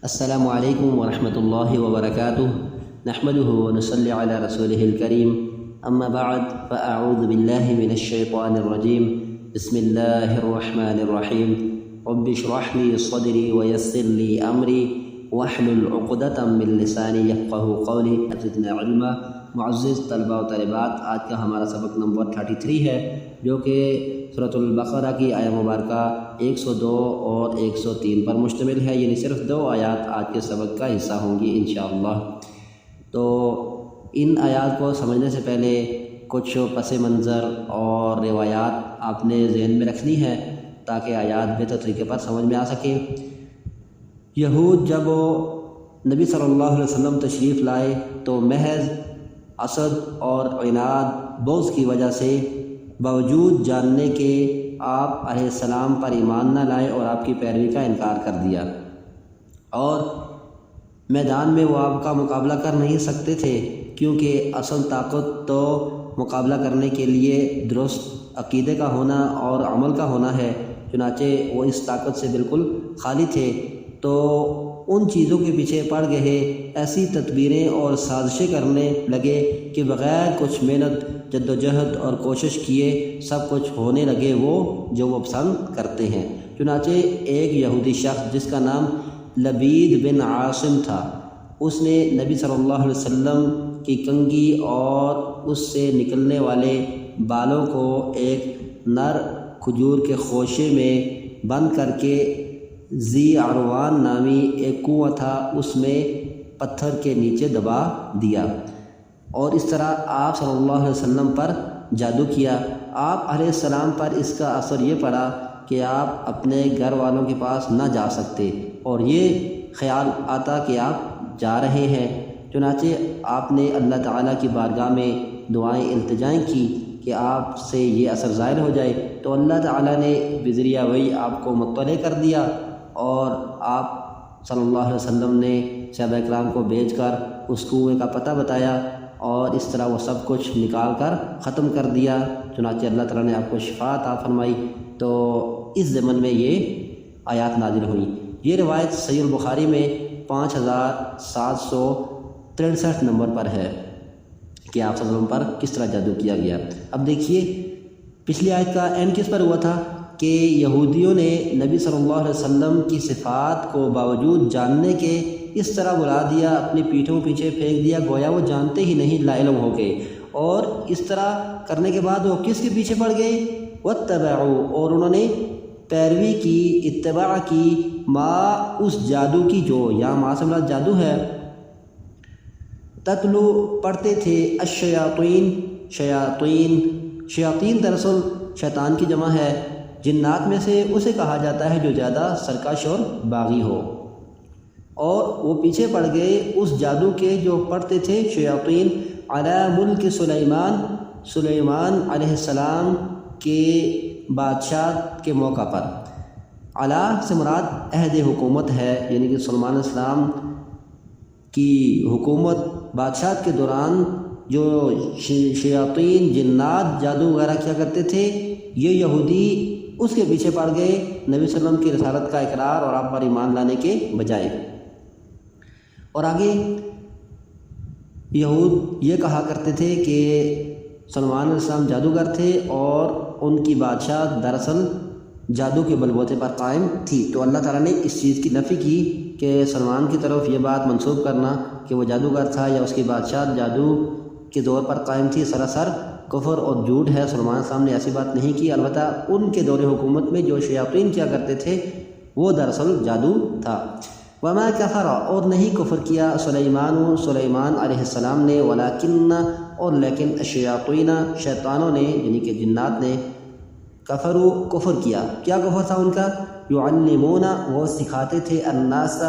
السلام علیکم ورحمۃ اللہ وبرکاتہ نحمده ونصلی علی رسولہ الکریم اما بعد فاعوذ باللہ من الشیطان الرجیم بسم اللہ الرحمن الرحیم رب اشرح لی صدری ویسر لی امری واحلل عقدۃ من لسانی یفقہوا قولی زدنا علما۔ معزز طلباء و طالبات، آج کا ہمارا سبق نمبر 33 ہے، جو کہ سورۃ البقرہ کی آیہ مبارکہ 102 اور 103 پر مشتمل ہے، یعنی صرف 2 آیات آج کے سبق کا حصہ ہوں گی انشاءاللہ۔ تو ان آیات کو سمجھنے سے پہلے کچھ پس منظر اور روایات آپ نے ذہن میں رکھنی ہے تاکہ آیات بہتر طریقے پر سمجھ میں آ سکیں۔ یہود جب نبی صلی اللہ علیہ وسلم تشریف لائے تو محض حسد اور عناد بغض کی وجہ سے باوجود جاننے کے آپ علیہ السلام پر ایمان نہ لائے اور آپ کی پیروی کا انکار کر دیا، اور میدان میں وہ آپ کا مقابلہ کر نہیں سکتے تھے، کیونکہ اصل طاقت تو مقابلہ کرنے کے لیے درست عقیدے کا ہونا اور عمل کا ہونا ہے، چنانچہ وہ اس طاقت سے بالکل خالی تھے۔ تو ان چیزوں کے پیچھے پڑ گئے، ایسی تدبیریں اور سازشیں کرنے لگے کہ بغیر کچھ محنت، جد و جہد اور کوشش کیے سب کچھ ہونے لگے وہ جو وہ پسند کرتے ہیں۔ چنانچہ ایک یہودی شخص جس کا نام لبید بن عاصم تھا، اس نے نبی صلی اللہ علیہ وسلم کی کنگھی اور اس سے نکلنے والے بالوں کو ایک نر کھجور کے خوشے میں بند کر کے ذی عروان نامی ایک کنواں تھا، اس میں پتھر کے نیچے دبا دیا، اور اس طرح آپ صلی اللہ علیہ وسلم پر جادو کیا۔ آپ علیہ السلام پر اس کا اثر یہ پڑا کہ آپ اپنے گھر والوں کے پاس نہ جا سکتے، اور یہ خیال آتا کہ آپ جا رہے ہیں۔ چنانچہ آپ نے اللہ تعالیٰ کی بارگاہ میں دعائیں التجائیں کی کہ آپ سے یہ اثر ظاہر ہو جائے، تو اللہ تعالیٰ نے بذریعہ وحی آپ کو مطلع کر دیا، اور آپ صلی اللہ علیہ وسلم نے صحابہ کرام کو بھیج کر اس کنویں کا پتہ بتایا، اور اس طرح وہ سب کچھ نکال کر ختم کر دیا۔ چنانچہ اللہ تعالیٰ نے آپ کو شفا عطا فرمائی، تو اس ضمن میں یہ آیات نازل ہوئی۔ یہ روایت صحیح البخاری میں 5763 نمبر پر ہے کہ آپ صلی اللہ علیہ وسلم پر کس طرح جادو کیا گیا۔ اب دیکھیے پچھلی آیت کا اینڈ کس پر ہوا تھا کہ یہودیوں نے نبی صلی اللہ علیہ وسلم کی صفات کو باوجود جاننے کے اس طرح بلا دیا، اپنی پیٹھوں پیچھے پھینک دیا، گویا وہ جانتے ہی نہیں، لا علم ہو گئے، اور اس طرح کرنے کے بعد وہ کس کے پیچھے پڑ گئے؟ واتبعوا، اور انہوں نے پیروی کی، اتباع کی، ما اس جادو کی جو یا ما سے مراد جادو ہے، تتلو پڑھتے تھے، الشیاطین شیاطین دراصل شیطان کی جمع ہے، جنات میں سے اسے کہا جاتا ہے جو زیادہ سرکش اور باغی ہو، اور وہ پیچھے پڑ گئے اس جادو کے جو پڑھتے تھے شیاطین علی ملک سلیمان علیہ السلام کے بادشاہ کے موقع پر۔ علی سے مراد عہد حکومت ہے، یعنی کہ سلیمان علیہ السلام کی حکومت بادشاہت کے دوران جو شیاطین جنات جادو وغیرہ کیا کرتے تھے، یہ یہودی اس کے پیچھے پڑ گئے نبی صلی اللہ علیہ وسلم کی رسالت کا اقرار اور آپ پر ایمان لانے کے بجائے۔ اور آگے یہود یہ کہا کرتے تھے کہ سلیمان علیہ السلام جادوگر تھے اور ان کی بادشاہ دراصل جادو کے بلبوتے پر قائم تھی، تو اللہ تعالیٰ نے اس چیز کی نفی کی کہ سلمان کی طرف یہ بات منسوب کرنا کہ وہ جادوگر تھا یا اس کی بادشاہ جادو کے دور پر قائم تھی، سراسر کفر اور جھوٹ ہے۔ سلیمان علیہ السلام نے ایسی بات نہیں کی، البتہ ان کے دور حکومت میں جو شیاطین کیا کرتے تھے وہ دراصل جادو تھا۔ وما کفر، اور نہیں کفر کیا، سلیمان علیہ السلام نے، ولکن، اور لیکن، الشیاطین شیطانوں نے یعنی کہ جنات نے، کفروا کفر کیا۔ کیا کفر تھا ان کا؟ یعلمون، وہ سکھاتے تھے، الناس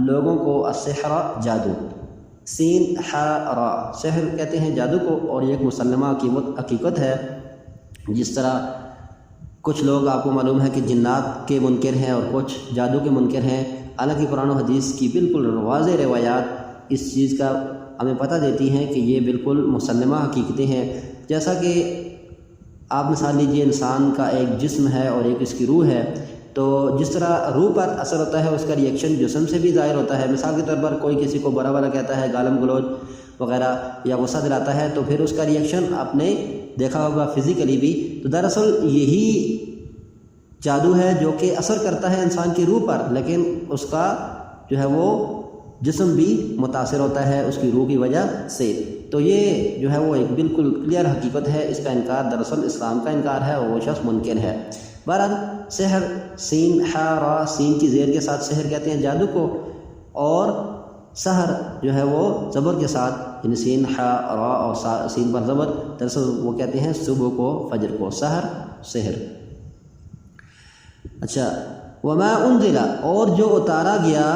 لوگوں کو، السحر جادو، سین ح را، سحر کہتے ہیں جادو کو، اور یہ ایک مسلمہ حقیقت ہے۔ جس طرح کچھ لوگ آپ کو معلوم ہے کہ جنات کے منکر ہیں اور کچھ جادو کے منکر ہیں، حالانکہ قرآن و حدیث کی بالکل واضح روایات اس چیز کا ہمیں پتہ دیتی ہیں کہ یہ بالکل مسلمہ حقیقتیں ہیں۔ جیسا کہ آپ مثال لیجیے، انسان کا ایک جسم ہے اور ایک اس کی روح ہے، تو جس طرح روح پر اثر ہوتا ہے اس کا ریئیکشن جسم سے بھی ظاہر ہوتا ہے. مثال کے طور پر کوئی کسی کو برا بھلا کہتا ہے، گالم گلوچ وغیرہ یا غصہ دلاتا ہے، تو پھر اس کا ریئیکشن آپ نے دیکھا ہوگا فزیکلی بھی. تو دراصل یہی جادو ہے جو کہ اثر کرتا ہے انسان کی روح پر، لیکن اس کا جو ہے وہ جسم بھی متاثر ہوتا ہے اس کی روح کی وجہ سے. تو یہ جو ہے وہ ایک بالکل کلیئر حقیقت ہے. اس کا انکار دراصل اسلام کا انکار ہے اور وہ شخص منکر ہے. بہرحال سحر، سین ح را، سین کی زیر کے ساتھ سحر کہتے ہیں جادو کو، اور سحر جو ہے وہ زبر کے ساتھ، یعنی سین ح را اور سین پر زبر، دراصل وہ کہتے ہیں صبح کو، فجر کو، سحر، سحر. اچھا، وما انزل، اور جو اتارا گیا،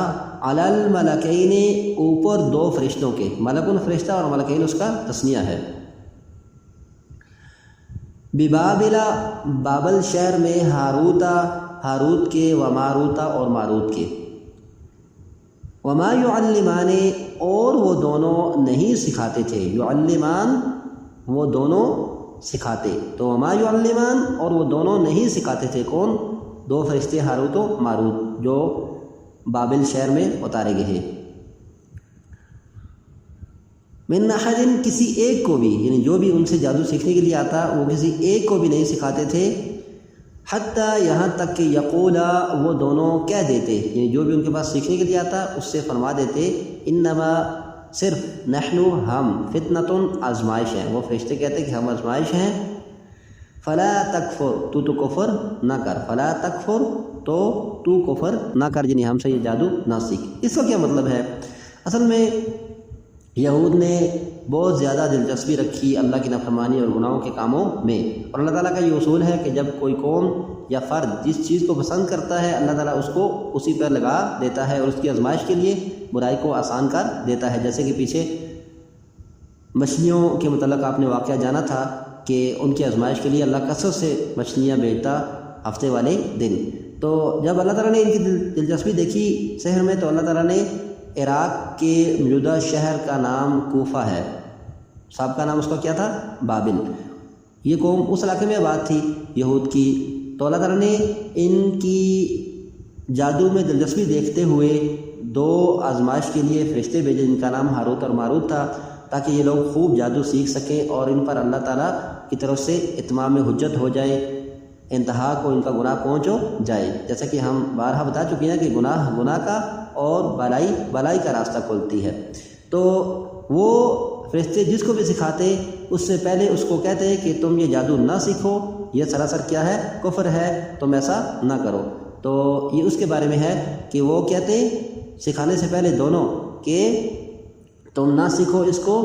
علی الملکین، اوپر دو فرشتوں کے. ملکن فرشتہ اور ملکین اس کا تثنیہ ہے. ببابل، بابل شہر میں، ہاروتا، ہاروت کے، و ماروتا اور ماروت کے. وما یعلمان، اور وہ دونوں نہیں سکھاتے تھے. یعلمان، وہ دونوں سکھاتے. تو وما یعلمان، اور وہ دونوں نہیں سکھاتے تھے. کون؟ دو فرشتے ہاروت و ماروت جو بابل شہر میں اتارے گئے ہیں. من احد، کسی ایک کو بھی، یعنی جو بھی ان سے جادو سیکھنے کے لیے آتا وہ کسی ایک کو بھی نہیں سکھاتے تھے. حتیٰ، یہاں تک کہ یقولا، وہ دونوں کہہ دیتے، یعنی جو بھی ان کے پاس سیکھنے کے لیے آتا اس سے فرما دیتے، انما، صرف، نحن، ہم، فتنۃ، آزمائش ہیں. وہ فرشتے کہتے کہ ہم آزمائش ہیں. فلا تکفر، تو کفر نہ کر. فلا تکفر، تو کفر نہ کر، یعنی ہم سے یہ جادو نہ سیکھ. اس کا کیا مطلب ہے؟ اصل میں یہود نے بہت زیادہ دلچسپی رکھی اللہ کی نافرمانی اور گناہوں کے کاموں میں، اور اللہ تعالیٰ کا یہ اصول ہے کہ جب کوئی قوم یا فرد جس چیز کو پسند کرتا ہے اللہ تعالیٰ اس کو اسی پر لگا دیتا ہے اور اس کی آزمائش کے لیے برائی کو آسان کر دیتا ہے. جیسے کہ پیچھے مچھلیوں کے متعلق آپ نے واقعہ جانا تھا کہ ان کی آزمائش کے لیے اللہ کثرت سے مچھلیاں بھیجتا ہفتے والے دن. تو جب اللہ تعالیٰ نے ان کی دلچسپی دیکھی سحر میں، تو اللہ تعالیٰ نے عراق کے موجودہ شہر کا نام کوفہ ہے، سابقہ نام اس کا کیا تھا؟ بابل. یہ قوم اس علاقے میں آباد تھی یہود کی. تو اللہ تعالیٰ نے ان کی جادو میں دلچسپی دیکھتے ہوئے دو آزمائش کے لیے فرشتے بھیجے جن کا نام ہاروت اور ماروت تھا، تاکہ یہ لوگ خوب جادو سیکھ سکیں اور ان پر اللہ تعالیٰ کی طرف سے اتمام حجت ہو جائے، انتہا کو ان کا گناہ پہنچ جائے. جیسا کہ ہم بارہا بتا چکے ہیں کہ گناہ کا اور بلائی کا راستہ کھولتی ہے. تو وہ فرشتے جس کو بھی سکھاتے اس سے پہلے اس کو کہتے کہ تم یہ جادو نہ سیکھو، یہ سراسر کیا ہے؟ کفر ہے، تم ایسا نہ کرو. تو یہ اس کے بارے میں ہے کہ وہ کہتے سکھانے سے پہلے دونوں کہ تم نہ سیکھو اس کو،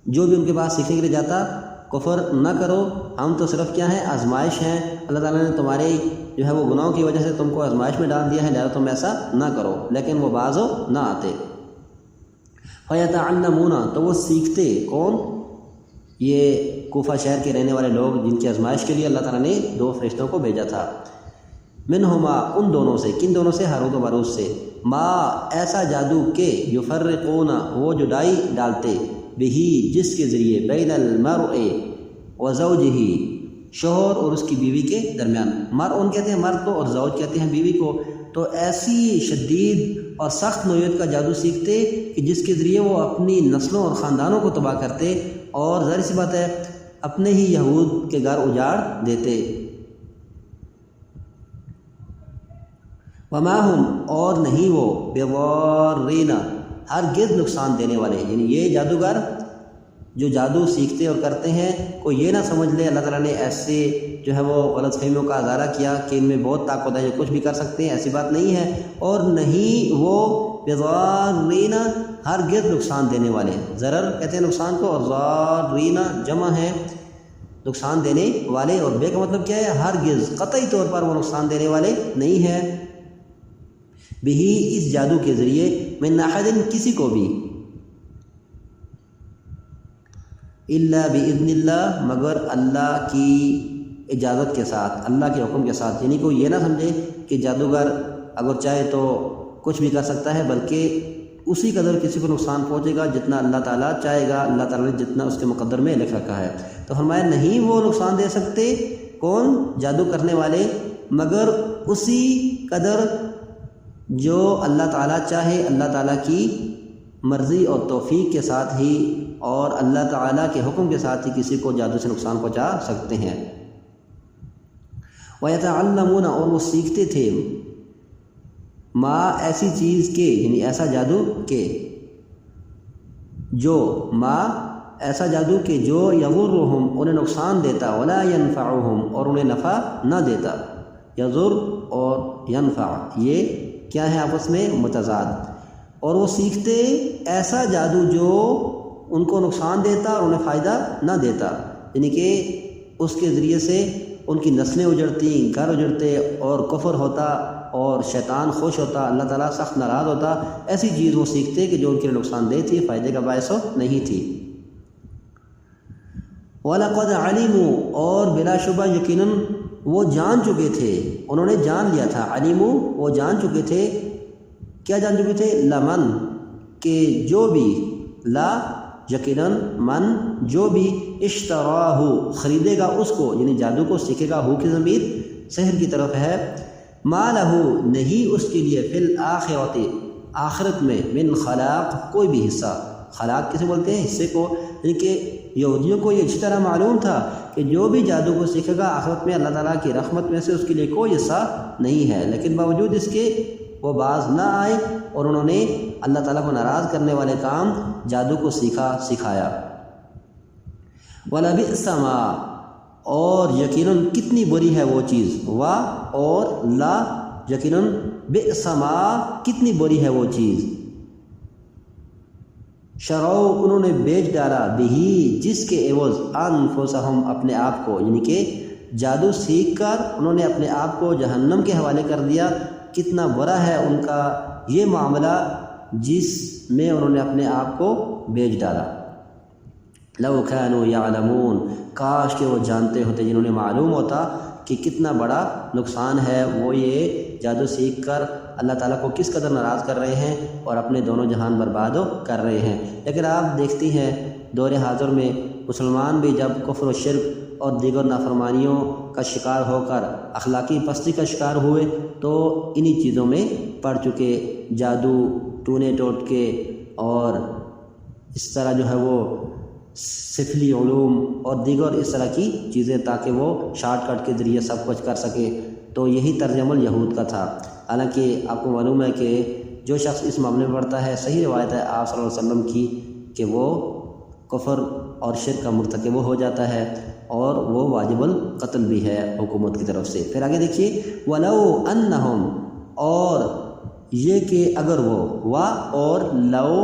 جو بھی ان کے پاس سیکھنے کے لیے جاتا کفر نہ کرو، ہم تو صرف کیا ہیں؟ آزمائش ہیں. اللہ تعالیٰ نے تمہارے جو ہے وہ گناہوں کی وجہ سے تم کو آزمائش میں ڈال دیا ہے، لہذا تم ایسا نہ کرو. لیکن وہ بعض نہ آتے. فَيَتَعَلَّمُونَ، تو وہ سیکھتے. کون؟ یہ کوفہ شہر کے رہنے والے لوگ جن کی آزمائش کے لیے اللہ تعالیٰ نے دو فرشتوں کو بھیجا تھا. منہما، ان دونوں سے. کن دونوں سے؟ ہاروت و ماروت سے. ما، ایسا جادو کہ یفرقون، وہ جدائی ڈالتے، بہی، جس کے ذریعے، بین المرء و زوجہ، شوہر اور اس کی بیوی کے درمیان. مرء کہتے ہیں مرد کو اور زوج کہتے ہیں بیوی کو. تو ایسی شدید اور سخت نوعیت کا جادو سیکھتے کہ جس کے ذریعے وہ اپنی نسلوں اور خاندانوں کو تباہ کرتے، اور ظاہر سی بات ہے اپنے ہی یہود کے گھر اجاڑ دیتے. وما ہم، اور نہیں وہ، بضارین، ہرگز نقصان دینے والے. یعنی یہ جادوگر جو جادو سیکھتے اور کرتے ہیں، کوئی یہ نہ سمجھ لے اللہ تعالیٰ نے ایسے جو ہے وہ غلط فہمیوں کا اظہار کیا کہ ان میں بہت طاقت ہے، یہ کچھ بھی کر سکتے ہیں. ایسی بات نہیں ہے. اور نہیں وہ بضارین، ہرگز نقصان دینے والے. ضرر کہتے ہیں نقصان کو، اور ضارین جمع ہے نقصان دینے والے. اور بے کا مطلب کیا ہے؟ ہرگز، قطعی طور پر وہ نقصان دینے والے نہیں ہیں. بہی، اس جادو کے ذریعے، من احد، کسی کو بھی، الا باذن اللہ، مگر اللہ کی اجازت کے ساتھ، اللہ کے حکم کے ساتھ. یعنی کوئی یہ نہ سمجھے کہ جادوگر اگر چاہے تو کچھ بھی کر سکتا ہے، بلکہ اسی قدر کسی کو نقصان پہنچے گا جتنا اللہ تعالیٰ چاہے گا، اللہ تعالیٰ نے جتنا اس کے مقدر میں لکھ رکھا ہے. تو فرمایا نہیں وہ نقصان دے سکتے. کون؟ جادو کرنے والے، مگر اسی قدر جو اللہ تعالیٰ چاہے، اللہ تعالیٰ کی مرضی اور توفیق کے ساتھ ہی اور اللہ تعالیٰ کے حکم کے ساتھ ہی کسی کو جادو سے نقصان پہنچا سکتے ہیں۔ وَيَتَعَلَّمُونَ اور وہ سیکھتے تھے، ما ایسی چیز کے، یعنی ایسا جادو کے، جو ما ایسا جادو کہ جو یضرہم انہیں نقصان دیتا، ولا ینفعہم اور انہیں نفع نہ دیتا۔ یضر اور ینفع یہ کیا ہے آپس میں متضاد، اور وہ سیکھتے ایسا جادو جو ان کو نقصان دیتا اور انہیں فائدہ نہ دیتا، یعنی کہ اس کے ذریعے سے ان کی نسلیں اجڑتی، گھر اجڑتے اور کفر ہوتا اور شیطان خوش ہوتا، اللہ تعالیٰ سخت ناراض ہوتا۔ ایسی چیز وہ سیکھتے کہ جو ان کے لیے نقصان دہ تھی، فائدے کا باعث نہیں تھی۔ وَلَقَدْ عَلِمُوا اور بلا شبہ یقیناً وہ جان چکے تھے، انہوں نے جان لیا تھا، علموا وہ جان چکے تھے، کیا جان چکے تھے؟ لمن کہ جو بھی، لا یقیناً، من جو بھی، اشتراہ خریدے گا اس کو، یعنی جادو کو سیکھے گا، ہو کی ضمیر سحر کی طرف ہے، ما لہ نہیں اس کے لیے، فی الآخرۃ آخرت میں، من خلاق کوئی بھی حصہ، خلاق کسے بولتے ہیں؟ حصے کو، یعنی کہ یہودیوں کو یہ اچھی طرح معلوم تھا کہ جو بھی جادو کو سیکھے گا آخرت میں اللہ تعالیٰ کی رحمت میں سے اس کے لیے کوئی حصہ نہیں ہے، لیکن باوجود اس کے وہ باز نہ آئے اور انہوں نے اللہ تعالیٰ کو ناراض کرنے والے کام جادو کو سکھایا۔ وَلَبِئْسَ مَا اور یقیناً کتنی بری ہے وہ چیز، وا اور لا یقیناً، بئس ما کتنی بری ہے وہ چیز، شرعوا انہوں نے بیچ ڈالا، بہی جس کے عوض، انفسہم اپنے آپ کو، یعنی کہ جادو سیکھ کر انہوں نے اپنے آپ کو جہنم کے حوالے کر دیا۔ کتنا برا ہے ان کا یہ معاملہ جس میں انہوں نے اپنے آپ کو بیچ ڈالا۔ لو كانوا يعلمون کاش کہ وہ جانتے ہوتے، جنہوں نے معلوم ہوتا کہ کتنا بڑا نقصان ہے وہ یہ جادو سیکھ کر اللہ تعالیٰ کو کس قدر ناراض کر رہے ہیں اور اپنے دونوں جہان برباد کر رہے ہیں۔ لیکن آپ دیکھتی ہیں دور حاضر میں مسلمان بھی جب کفر و شرک اور دیگر نافرمانیوں کا شکار ہو کر اخلاقی پستی کا شکار ہوئے تو انہی چیزوں میں پڑ چکے، جادو، ٹونے ٹوٹکے اور اس طرح جو ہے وہ سفلی علوم اور دیگر اس طرح کی چیزیں، تاکہ وہ شارٹ کٹ کے ذریعے سب کچھ کر سکے۔ تو یہی طرز عمل یہود کا تھا۔ حالانکہ آپ کو معلوم ہے کہ جو شخص اس معاملے میں پڑتا ہے، صحیح روایت ہے آپ صلی اللہ علیہ وسلم کی کہ وہ کفر اور شرک کا مرتکب ہو جاتا ہے اور وہ واجب القتل بھی ہے حکومت کی طرف سے۔ پھر آگے دیکھیے، وَلَوْ أَنَّهُمْ اور یہ کہ اگر وہ، وا اور لو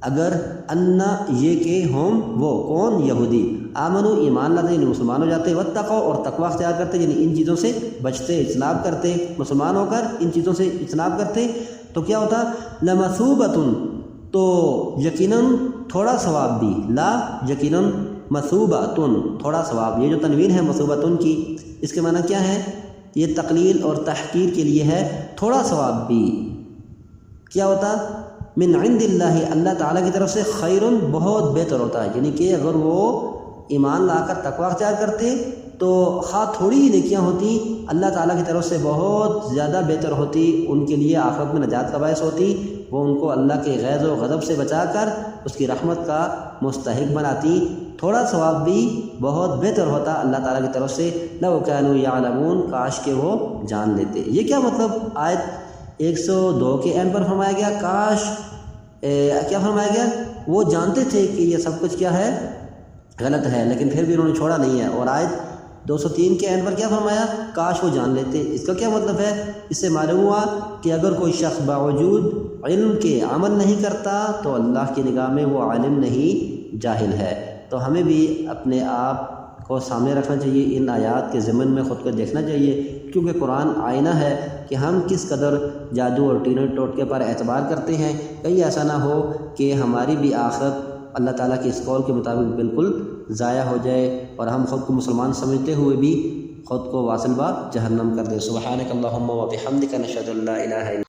اگر، انا یہ کہ ہم وہ کون، یہودی، آمنو ایمان لاتے یعنی مسلمان ہو جاتے، واتقوا اور تقوی اختیار کرتے یعنی ان چیزوں سے بچتے، اجتناب کرتے، مسلمان ہو کر ان چیزوں سے اجتناب کرتے، تو کیا ہوتا؟ لمثوبۃ تو یقیناً تھوڑا ثواب بھی، لا یقیناً، مثوبۃ تھوڑا ثواب، یہ جو تنوین ہے مثوبۃ کی اس کے معنی کیا ہے؟ یہ تقلیل اور تحقیر کے لیے ہے، تھوڑا ثواب بھی کیا ہوتا؟ من عند اللہ اللہ تعالیٰ کی طرف سے، خیرن بہت بہتر ہوتا ہے، یعنی کہ اگر وہ ایمان لا کر تقوی اختیار کرتے تو خواہ تھوڑی ہی نیکیاں ہوتی، اللہ تعالیٰ کی طرف سے بہت زیادہ بہتر ہوتی، ان کے لیے آخرت میں نجات کا باعث ہوتی، وہ ان کو اللہ کے غیظ و غضب سے بچا کر اس کی رحمت کا مستحق بناتی۔ تھوڑا ثواب بھی بہت بہتر ہوتا اللہ تعالیٰ کی طرف سے، لو كانوا يعلمون کاش کہ وہ جان لیتے۔ یہ کیا مطلب؟ آیت 102 کے اینڈ پر فرمایا گیا کاش، کیا فرمایا گیا؟ وہ جانتے تھے کہ یہ سب کچھ کیا ہے؟ غلط ہے، لیکن پھر بھی انہوں نے چھوڑا نہیں ہے۔ اور آیت 203 کے اینڈ پر کیا فرمایا؟ کاش وہ جان لیتے۔ اس کا کیا مطلب ہے؟ اس سے معلوم ہوا کہ اگر کوئی شخص باوجود علم کے عمل نہیں کرتا تو اللہ کی نگاہ میں وہ عالم نہیں، جاہل ہے۔ تو ہمیں بھی اپنے آپ کو سامنے رکھنا چاہیے، ان آیات کے ضمن میں خود کو دیکھنا چاہیے، کیونکہ قرآن آئینہ ہے کہ ہم کس قدر جادو اور ٹینے ٹوٹکے پر اعتبار کرتے ہیں، کہیں ایسا نہ ہو کہ ہماری بھی آخرت اللہ تعالیٰ کے اس قول کے مطابق بالکل ضائع ہو جائے اور ہم خود کو مسلمان سمجھتے ہوئے بھی خود کو واصل با جہنم کر دیں۔ سبحانک اللہم و بحمدک، نشہد ان لا الہ الا